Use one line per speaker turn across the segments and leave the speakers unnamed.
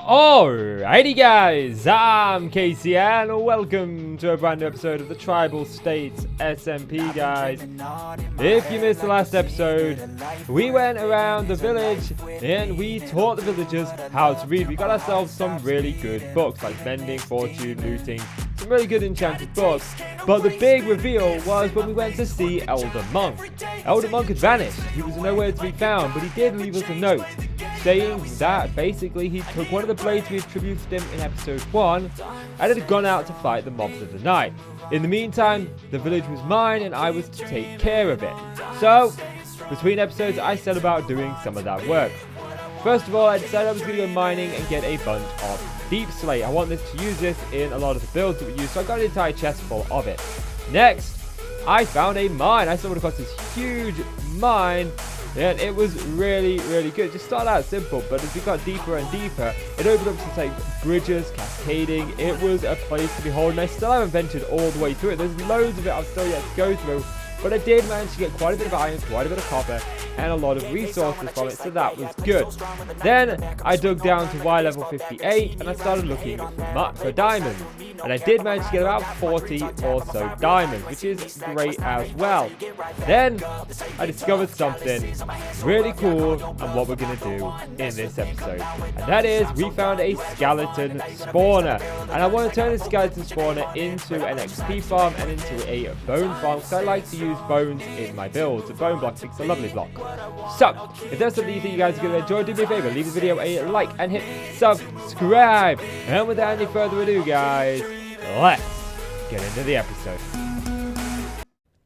Alrighty guys, I'm Casey and welcome to a brand new episode of the Tribal States SMP guys. If you missed the last episode, we went around the village and we taught the villagers how to read. We got ourselves some really good books like Mending, Fortune, Looting, some really good enchanted books. But the big reveal was when we went to see Elder Monk. Elder Monk had vanished, he was nowhere to be found, but he did leave us a note saying that basically he took one of the blades we attributed him in episode 1 and had gone out to fight the mobs of the night. In the meantime, the village was mine and I was to take care of it. So, between episodes I set about doing some of that work. First of all, I decided I was going to go mining and get a bunch of deep slate. I want to use this in a lot of the builds that we use, so I got an entire chest full of it. Next, I found a mine. I stumbled across this huge mine. And it was really, really good. Just started out simple, but as we got deeper and deeper, it opened up some like bridges, cascading. It was a place to behold, and I still haven't ventured all the way through it. There's loads of it I've still yet to go through, but I did manage to get quite a bit of iron, quite a bit of copper, and a lot of resources from it, so that was good. Then I dug down to Y level 58, and I started looking for diamonds. And I did manage to get about 40 or so diamonds, which is great as well. Then I discovered something really cool and what we're going to do in this episode. And that is, we found a skeleton spawner. And I want to turn this skeleton spawner into an XP farm and into a bone farm, because I like to use bones in my builds. A bone block is a lovely block. So, if there's something you think you guys are going to enjoy, do me a favor, leave the video a like and hit subscribe. And without any further ado, guys, let's get into the episode.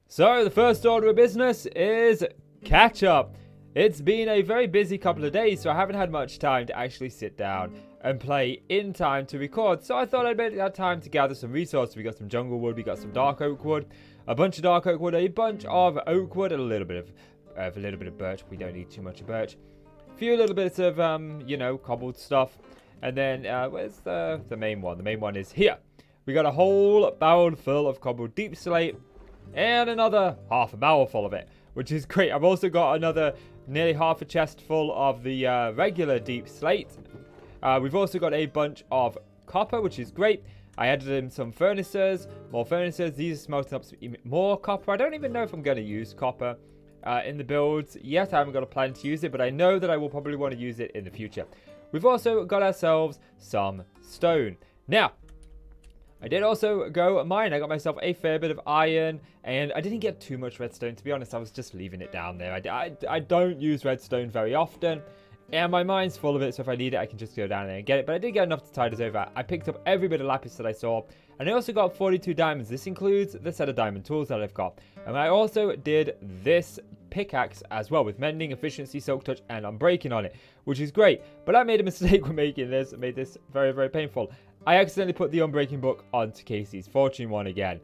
So, the first order of business is catch up. It's been a very busy couple of days, so I haven't had much time to actually sit down and play in time to record. So I thought I'd make that time to gather some resources. We got some jungle wood, we got some dark oak wood, a bunch of dark oak wood, a bunch of oak wood, and a little bit of birch. We don't need too much of birch. A few little bits of cobbled stuff, and then where's the main one? The main one is here. We got a whole barrel full of cobbled deep slate, and another half a barrel full of it, which is great. I've also got another nearly half a chest full of the regular deep slate. We've also got a bunch of copper, which is great. I added in some furnaces, more furnaces. These are smelting up some more copper. I don't even know if I'm going to use copper in the builds yet. I haven't got a plan to use it, but I know that I will probably want to use it in the future. We've also got ourselves some stone. Now, I did also go mine. I got myself a fair bit of iron, and I didn't get too much redstone, to be honest. I was just leaving it down there. I don't use redstone very often, and my mine's full of it, so if I need it, I can just go down there and get it. But I did get enough to tide us over. I picked up every bit of lapis that I saw, and I also got 42 diamonds. This includes the set of diamond tools that I've got. And I also did this pickaxe as well, with mending, efficiency, silk touch, and unbreaking on it, which is great. But I made a mistake when making this. It made this very, very painful. I accidentally put the unbreaking book onto Casey's fortune one again,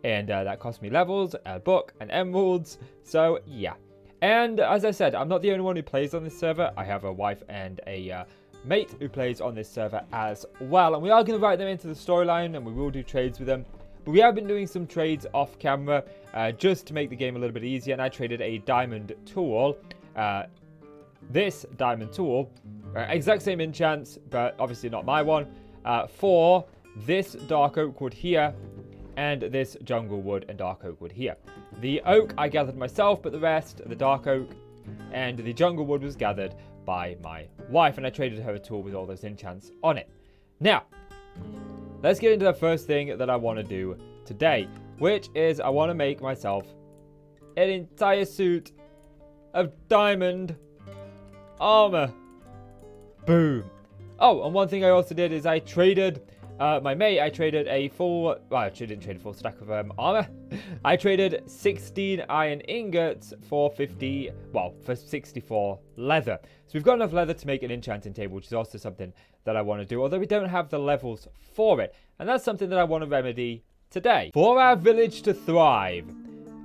and that cost me levels, a book, and emeralds. So yeah, and as I said, I'm not the only one who plays on this server. I have a wife and a mate who plays on this server as well, and we are going to write them into the storyline, and we will do trades with them. But we have been doing some trades off camera just to make the game a little bit easier, and I traded a diamond tool. This diamond tool, exact same enchants, but obviously not my one, for this dark oak wood here and this jungle wood and dark oak wood here. The oak I gathered myself, but the rest, the dark oak and the jungle wood, was gathered by my wife, and I traded her a tool with all those enchants on it. Now, let's get into the first thing that I want to do today, which is I want to make myself an entire suit of diamond armor. Boom. Oh, and one thing I also did is I traded my mate. I traded a full, well, I didn't trade a full stack of armor. I traded 16 iron ingots for 64 leather. So we've got enough leather to make an enchanting table, which is also something that I want to do, although we don't have the levels for it. And that's something that I want to remedy today. For our village to thrive,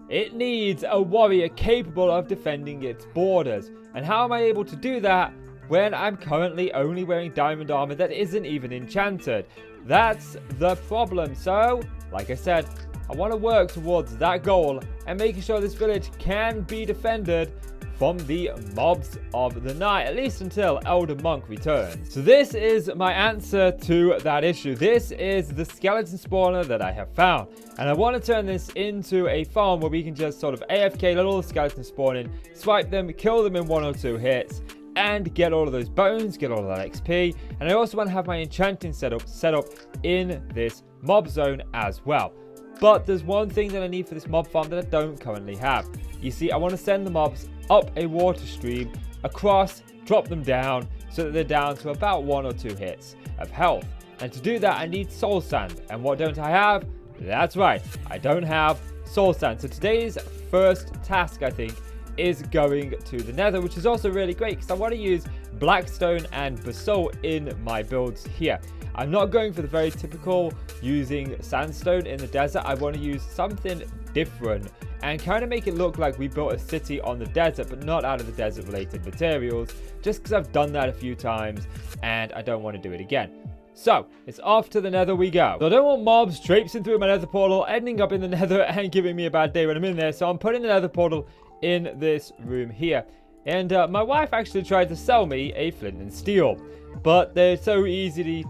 it needs a warrior capable of defending its borders. And how am I able to do that when I'm currently only wearing diamond armor that isn't even enchanted? That's the problem. So, like I said, I want to work towards that goal and making sure this village can be defended from the mobs of the night, at least until Elder Monk returns. So this is my answer to that issue. This is the skeleton spawner that I have found, and I want to turn this into a farm where we can just sort of AFK, let all the skeletons spawn in, swipe them, kill them in 1 or 2 hits, and get all of those bones, get all of that XP. And I also want to have my enchanting setup in this mob zone as well. But there's one thing that I need for this mob farm that I don't currently have. You see, I want to send the mobs up a water stream, across, drop them down, so that they're down to about 1 or 2 hits of health. And to do that, I need soul sand. And what don't I have? That's right, I don't have soul sand. So today's first task, I think, is going to the nether, which is also really great because I want to use blackstone and basalt in my builds here. I'm not going for the very typical using sandstone in the desert. I want to use something different and kind of make it look like we built a city on the desert, but not out of the desert related materials, just because I've done that a few times and I don't want to do it again. So, it's off to the nether we go. So I don't want mobs traipsing through my nether portal, ending up in the nether and giving me a bad day when I'm in there, so I'm putting the nether portal in this room here. And my wife actually tried to sell me a flint and steel, but they're so easily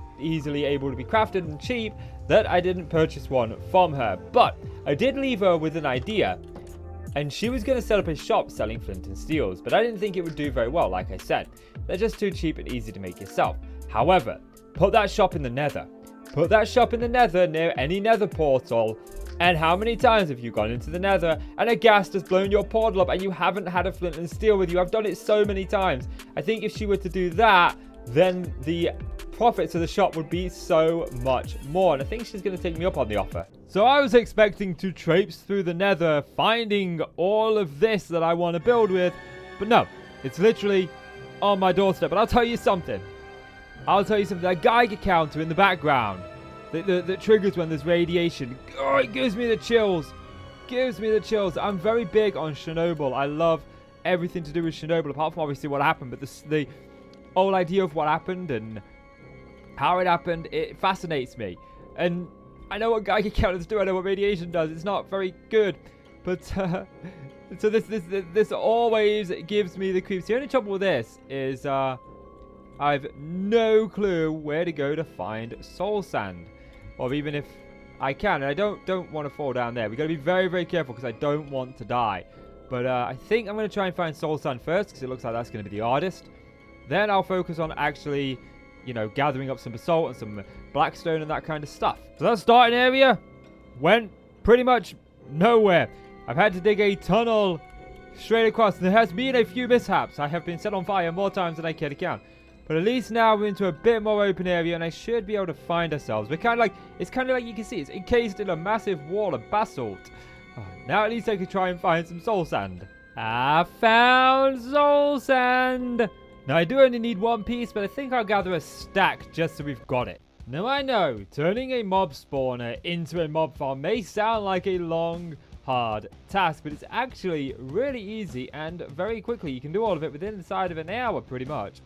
able to be crafted and cheap that I didn't purchase one from her. But I did leave her with an idea, and she was going to set up a shop selling flint and steels, but I didn't think it would do very well. Like I said, they're just too cheap and easy to make yourself. However, put that shop in the nether. Put that shop in the nether near any nether portal. And how many times have you gone into the nether and a ghast has blown your portal up and you haven't had a flint and steel with you? I've done it so many times. I think if she were to do that, then the profits of the shop would be so much more. And I think she's going to take me up on the offer. So I was expecting to traipse through the nether, finding all of this that I want to build with. But no, it's literally on my doorstep. But I'll tell you something. That Geiger counter in the background that triggers when there's radiation. Oh, it gives me the chills. I'm very big on Chernobyl. I love everything to do with Chernobyl, apart from obviously what happened. But the whole idea of what happened and how it happened, it fascinates me. And I know what Geiger counters do. I know what radiation does. It's not very good. But so this always gives me the creeps. The only trouble with this is I've no clue where to go to find soul sand, or even if I can. And I don't want to fall down there. We got to be very, very careful because I don't want to die. But I think I'm going to try and find soul sand first because it looks like that's going to be the hardest. Then I'll focus on actually, you know, gathering up some basalt and some blackstone and that kind of stuff. So that starting area went pretty much nowhere. I've had to dig a tunnel straight across. There has been a few mishaps. I have been set on fire more times than I care to count. But at least now we're into a bit more open area and I should be able to find ourselves. It's kind of like you can see, it's encased in a massive wall of basalt. Oh, now at least I can try and find some soul sand. I found soul sand! Now I do only need 1 piece, but I think I'll gather a stack just so we've got it. Now I know, turning a mob spawner into a mob farm may sound like a long, hard task, but it's actually really easy and very quickly. You can do all of it within inside of an hour pretty much.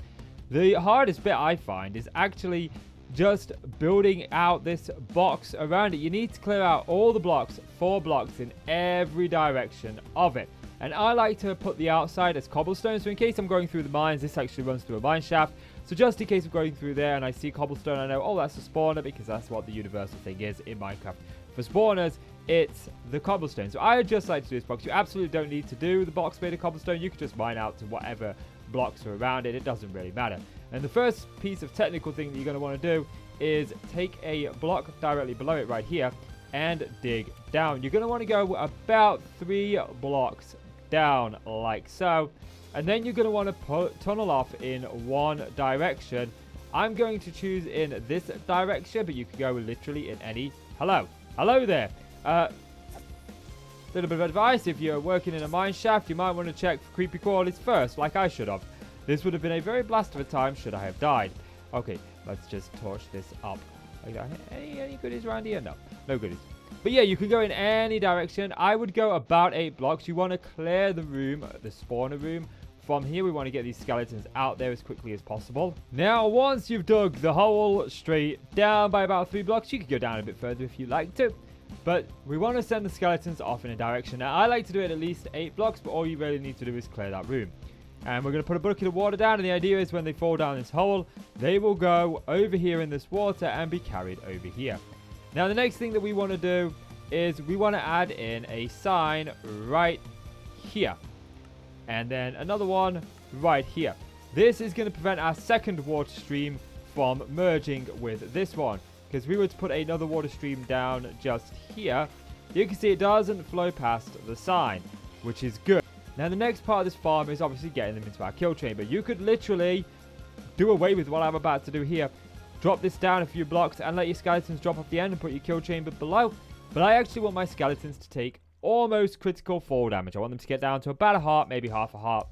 The hardest bit I find is actually just building out this box around it. You need to clear out all the blocks, 4 blocks in every direction of it. And I like to put the outside as cobblestone, so in case I'm going through the mines, this actually runs through a mine shaft. So just in case I'm going through there and I see cobblestone, I know, oh, that's a spawner, because that's what the universal thing is in Minecraft. For spawners, it's the cobblestone. So I just like to do this box. You absolutely don't need to do the box made of cobblestone. You can just mine out to whatever blocks are around it. It doesn't really matter. And the first piece of technical thing that you're going to want to do is take a block directly below it right here and dig down. You're going to want to go about 3 blocks down like so, and then you're going to want to tunnel off in 1 direction. I'm going to choose in this direction, but you can go literally in any. Hello there. Little bit of advice: if you're working in a mine shaft, you might want to check for creepy crawlies first, like I should have. This would have been a very blast of a time should I have died. Okay, let's just torch this up. Any goodies around here? No goodies. But yeah, you can go in any direction. I would go about 8 blocks. You want to clear the room, the spawner room. From here, we want to get these skeletons out there as quickly as possible. Now, once you've dug the hole straight down by about 3 blocks, you can go down a bit further if you like to. But we want to send the skeletons off in a direction. Now, I like to do it at least 8 blocks, but all you really need to do is clear that room. And we're going to put a bucket of water down, and the idea is when they fall down this hole, they will go over here in this water and be carried over here. Now, the next thing that we want to do is we want to add in a sign right here. And then another one right here. This is going to prevent our second water stream from merging with this one. Because we were to put another water stream down just here, you can see it doesn't flow past the sign, which is good. Now, the next part of this farm is obviously getting them into our kill chamber. You could literally do away with what I'm about to do here. Drop this down a few blocks and let your skeletons drop off the end and put your kill chamber below. But I actually want my skeletons to take almost critical fall damage. I want them to get down to about a heart, maybe half a heart.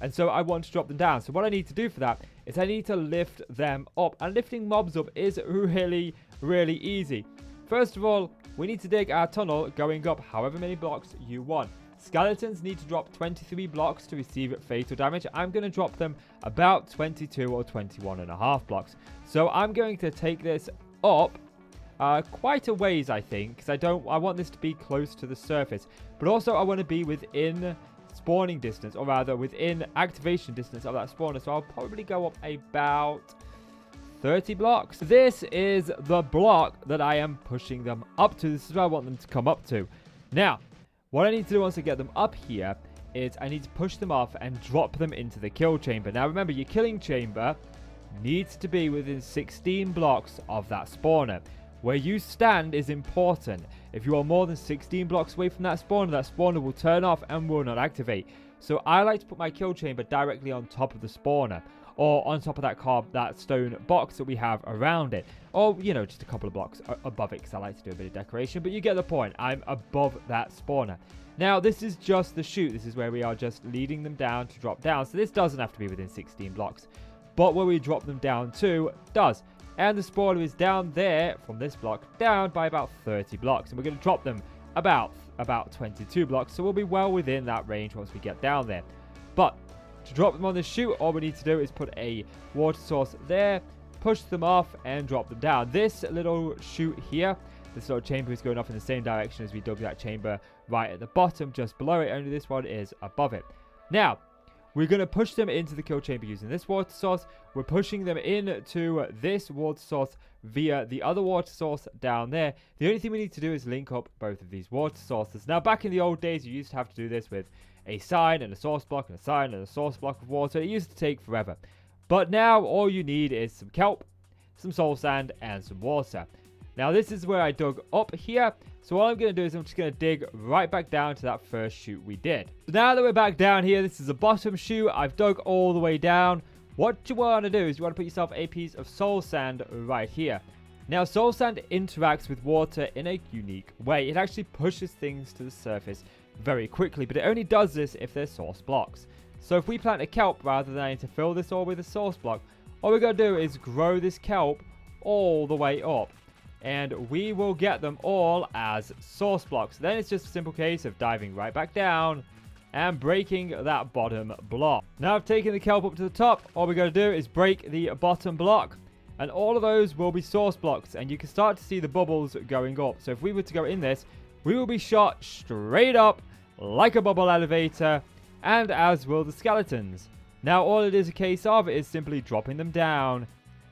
And so I want to drop them down. So what I need to do for that is I need to lift them up. And lifting mobs up is really easy. First of all, we need to dig our tunnel going up however many blocks you want. Skeletons need to drop 23 blocks to receive fatal damage. I'm going to drop them about 22 or 21 and a half blocks. So I'm going to take this up quite a ways, I think, because I want this to be close to the surface. But also I want to be within spawning distance, or rather within activation distance of that spawner. So I'll probably go up about 30 blocks. This is the block that I am pushing them up to. This is where I want them to come up to. Now, what I need to do once I get them up here is I need to push them off and drop them into the kill chamber. Now, remember, your killing chamber needs to be within 16 blocks of that spawner. Where you stand is important. If you are more than 16 blocks away from that spawner will turn off and will not activate. So I like to put my kill chamber directly on top of the spawner, or on top of that stone box that we have around it, or, you know, just a couple of blocks above it, because I like to do a bit of decoration. But you get the point. I'm above that spawner. Now, this is just the chute. This is where we are just leading them down to drop down. So this doesn't have to be within 16 blocks, but where we drop them down to does. And the spawner is down there from this block down by about 30 blocks. And we're going to drop them about 22 blocks. So we'll be well within that range once we get down there. But to drop them on the chute, all we need to do is put a water source there, push them off, and drop them down. This little chute here, this little chamber is going off in the same direction as we dug that chamber right at the bottom, just below it. Only this one is above it. Now, we're going to push them into the kill chamber using this water source. We're pushing them into this water source via the other water source down there. The only thing we need to do is link up both of these water sources. Now, back in the old days, you used to have to do this with a sign and a source block and a sign and a source block of water. It used to take forever. But now, all you need is some kelp, some soul sand, and some water. Now, this is where I dug up here. So all I'm going to do is I'm just going to dig right back down to that first chute we did. So now that we're back down here, this is the bottom chute. I've dug all the way down. What you want to do is you want to put yourself a piece of soul sand right here. Now, soul sand interacts with water in a unique way. It actually pushes things to the surface very quickly, but it only does this if there's source blocks. So if we plant a kelp rather than having to fill this all with a source block, all we're going to do is grow this kelp all the way up. And we will get them all as source blocks. Then it's just a simple case of diving right back down and breaking that bottom block. Now I've taken the kelp up to the top. All we're going to do is break the bottom block. And all of those will be source blocks. And you can start to see the bubbles going up. So if we were to go in this, we will be shot straight up like a bubble elevator. And as will the skeletons. Now all it is a case of is simply dropping them down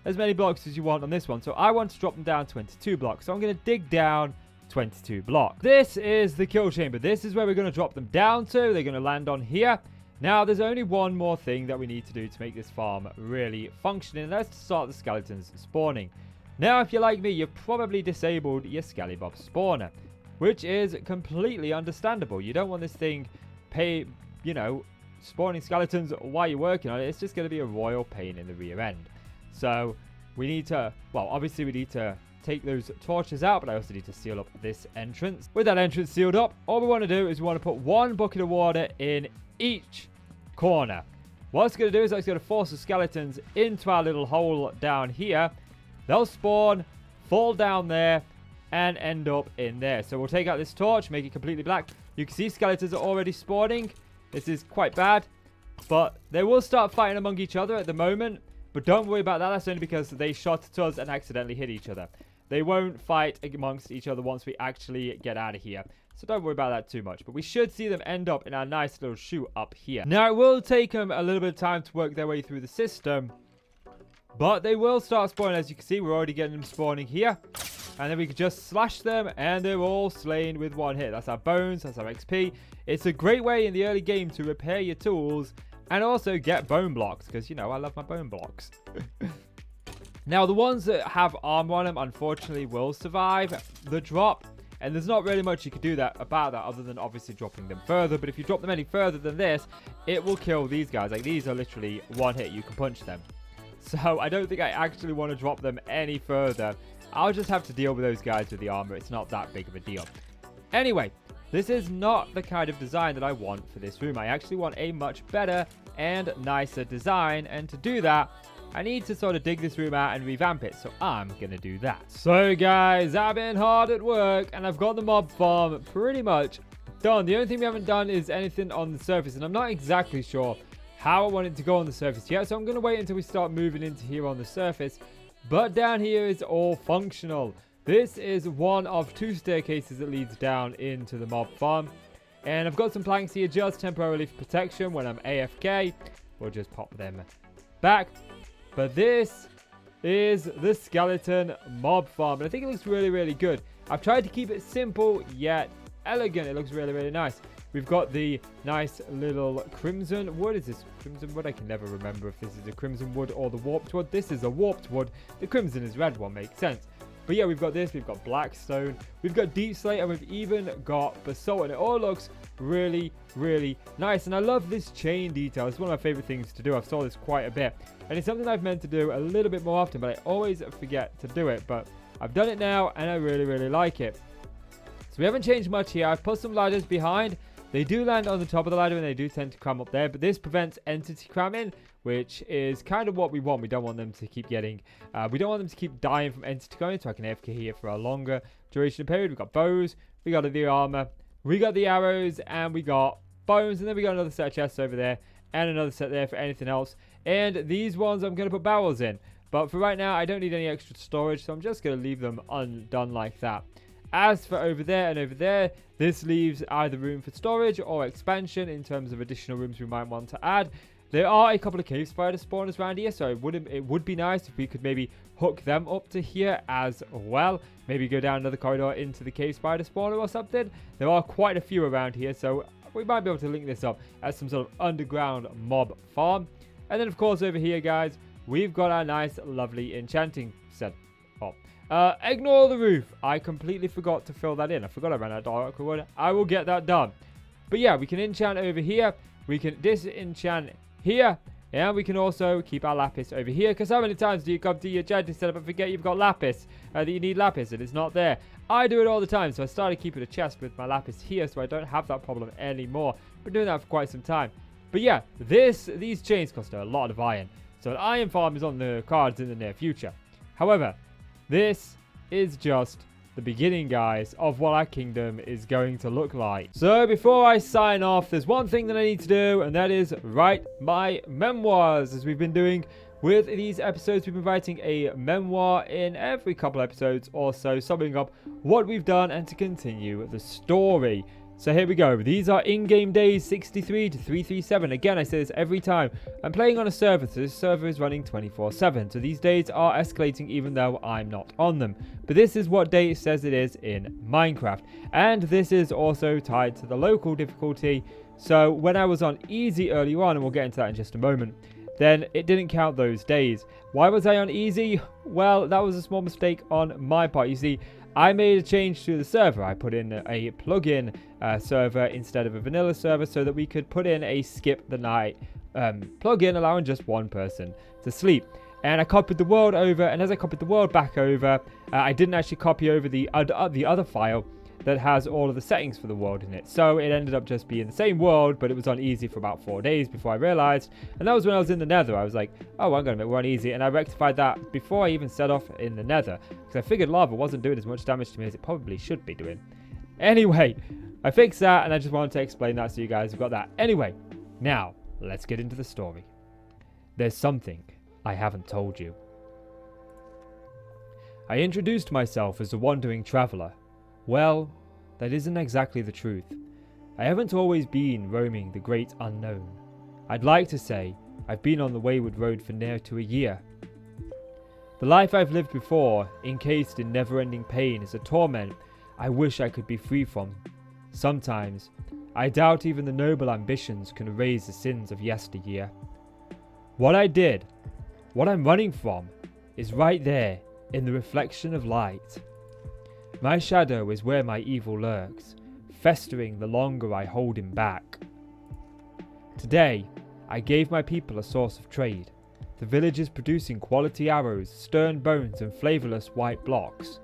as many blocks as you want on this one. So I want to drop them down 22 blocks. So I'm going to dig down 22 blocks. This is the kill chamber. This is where we're going to drop them down to. They're going to land on here. Now, there's only one more thing that we need to do to make this farm really functioning. And that's to start the skeletons spawning. Now, if you're like me, you've probably disabled your Skellybob spawner, which is completely understandable. You don't want this thing spawning skeletons while you're working on it. It's just going to be a royal pain in the rear end. So we need to, well, obviously we need to take those torches out, but I also need to seal up this entrance. With that entrance sealed up, all we want to do is we want to put one bucket of water in each corner. What it's going to do is it's going to force the skeletons into our little hole down here. They'll spawn, fall down there, and end up in there. So we'll take out this torch, make it completely black. You can see skeletons are already spawning. This is quite bad, but they will start fighting among each other at the moment. But don't worry about that. That's only because they shot at us and accidentally hit each other. they won't fight amongst each other once we actually get out of here. So don't worry about that too much. But we should see them end up in our nice little chute up here. Now, it will take them a little bit of time to work their way through the system. But they will start spawning. As you can see, we're already getting them spawning here. And then we can just slash them, and they're all slain with one hit. That's our bones, that's our XP. It's a great way in the early game to repair your tools and also get bone blocks, because, you know, I love my bone blocks. Now, the ones that have armor on them, unfortunately, will survive the drop. And there's not really much you can do about that other than obviously dropping them further. But if you drop them any further than this, it will kill these guys. Like, these are literally one hit. You can punch them. So I don't think I actually want to drop them any further. I'll just have to deal with those guys with the armor. It's not that big of a deal. Anyway, this is not the kind of design that I want for this room. I actually want a much better and nicer design. And to do that, I need to sort of dig this room out and revamp it. So I'm going to do that. So guys, I've been hard at work and I've got the mob farm pretty much done. The only thing we haven't done is anything on the surface. And I'm not exactly sure how I want it to go on the surface yet. So I'm going to wait until we start moving into here on the surface. But down here is all functional. This is one of 2 staircases that leads down into the mob farm. And I've got some planks here just temporarily for protection when I'm AFK. We'll just pop them back. But this is the skeleton mob farm. And I think it looks really, really good. I've tried to keep it simple yet elegant. It looks really, really nice. We've got the nice little crimson wood. Is this crimson wood? I can never remember if this is a crimson wood or the warped wood. This is a warped wood. The crimson is red one. Makes sense. But yeah, we've got this. We've got black stone. We've got deep slate. And we've even got basalt. And it all looks really, really nice. And I love this chain detail. It's one of my favorite things to do. I've saw this quite a bit. And it's something I've meant to do a little bit more often. But I always forget to do it. But I've done it now. And I really, really like it. So we haven't changed much here. I've put some ladders behind. They do land on the top of the ladder and they do tend to cram up there. But this prevents entity cramming, which is kind of what we want. We don't want them to keep getting... we don't want them to keep dying from entity cramming. So I can AFK here for a longer duration period. We've got bows. We got the armor. We got the arrows. And we got bones. And then we got another set of chests over there. And another set there for anything else. And these ones I'm going to put barrels in. But for right now, I don't need any extra storage. So I'm just going to leave them undone like that. As for over there and over there, this leaves either room for storage or expansion in terms of additional rooms we might want to add. There are a couple of cave spider spawners around here, so it would be nice if we could maybe hook them up to here as well. Maybe go down another corridor into the cave spider spawner or something. There are quite a few around here, so we might be able to link this up as some sort of underground mob farm. And then, of course, over here, guys, we've got our nice, lovely enchanting set. Ignore the roof. I completely forgot to fill that in. I forgot I ran out of dark wood. I will get that done. But yeah, we can enchant over here. We can disenchant here. And we can also keep our lapis over here. Because how many times do you come to your enchanting setup and forget you've got lapis? That you need lapis and it's not there. I do it all the time. So I started keeping a chest with my lapis here. So I don't have that problem anymore. Been doing that for quite some time. But yeah, these chains cost a lot of iron. So an iron farm is on the cards in the near future. However... this is just the beginning, guys, of what our kingdom is going to look like. So before I sign off, there's one thing that I need to do, and that is write my memoirs. As we've been doing with these episodes, we've been writing a memoir in every couple episodes or so, summing up what we've done and to continue the story. So here we go. These are in-game days 63 to 337. Again, I say this every time. I'm playing on a server, so this server is running 24/7. So these days are escalating even though I'm not on them. But this is what day it says it is in Minecraft. And this is also tied to the local difficulty. So when I was on easy earlier on, and we'll get into that in just a moment, then it didn't count those days. Why was I on easy? Well, that was a small mistake on my part. You see, I made a change to the server. I put in a plugin server instead of a vanilla server so that we could put in a skip the night plugin allowing just one person to sleep. And I copied the world over, and as I copied the world back over, I didn't actually copy over the other file that has all of the settings for the world in it. So it ended up just being the same world, but it was on easy for about 4 days before I realized. And that was when I was in the nether. I was like, oh, I'm going to make one easy. And I rectified that before I even set off in the nether. Because I figured lava wasn't doing as much damage to me as it probably should be doing. Anyway, I fixed that, and I just wanted to explain that so you guys have got that. Anyway, now, let's get into the story. There's something I haven't told you. I introduced myself as a wandering traveller. Well, that isn't exactly the truth. I haven't always been roaming the great unknown. I'd like to say I've been on the wayward road for near to a year. The life I've lived before, encased in never-ending pain, is a torment I wish I could be free from. Sometimes, I doubt even the noble ambitions can erase the sins of yesteryear. What I did, what I'm running from, is right there in the reflection of light. My shadow is where my evil lurks, festering the longer I hold him back. Today, I gave my people a source of trade. The village is producing quality arrows, stern bones and flavourless white blocks.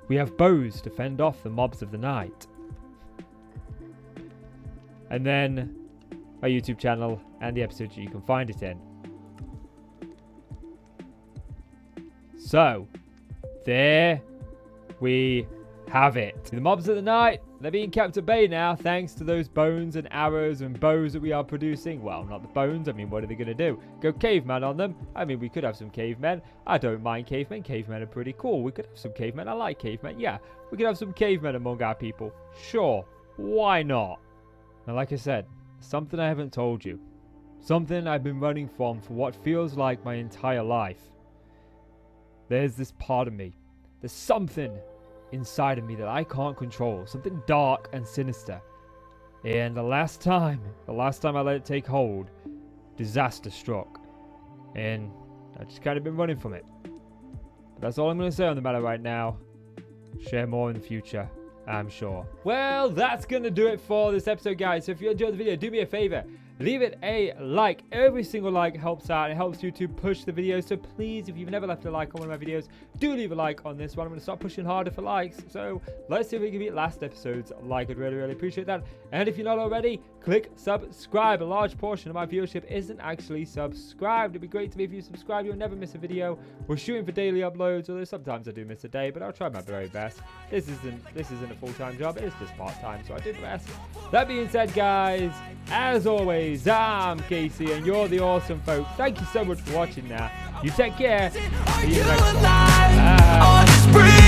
We have bows to fend off the mobs of the night. And then my YouTube channel and the episodes you can find it in. So, there we have it. The mobs of the night, they're being kept at bay now thanks to those bones and arrows and bows that we are producing. Well, not the bones, I mean, what are they going to do? Go caveman on them? I mean, we could have some cavemen. I don't mind cavemen. Cavemen are pretty cool. We could have some cavemen. I like cavemen. Yeah, we could have some cavemen among our people. Sure, why not? Now, like I said, something I haven't told you. Something I've been running from for what feels like my entire life. There's this part of me. There's something inside of me that I can't control. Something dark and sinister. And the last time I let it take hold, disaster struck. And I've just kind of been running from it. But that's all I'm going to say on the matter right now. Share more in the future, I'm sure. Well, that's going to do it for this episode, guys. So if you enjoyed the video, do me a favor. Leave it a like. Every single like helps out. It helps YouTube push the video. So please, if you've never left a like on one of my videos, do leave a like on this one. I'm going to start pushing harder for likes. So let's see if we can beat last episode's like. I'd really, really appreciate that. And if you're not already, click subscribe. A large portion of my viewership isn't actually subscribed. It'd be great to me if you subscribe. You'll never miss a video. We're shooting for daily uploads, although sometimes I do miss a day, but I'll try my very best. This isn't a full-time job. It's just part-time, so I do the best. That being said, guys, as always, I'm Casey, and you're the awesome folks. Thank you so much for watching now. You take care. See you next time. Bye.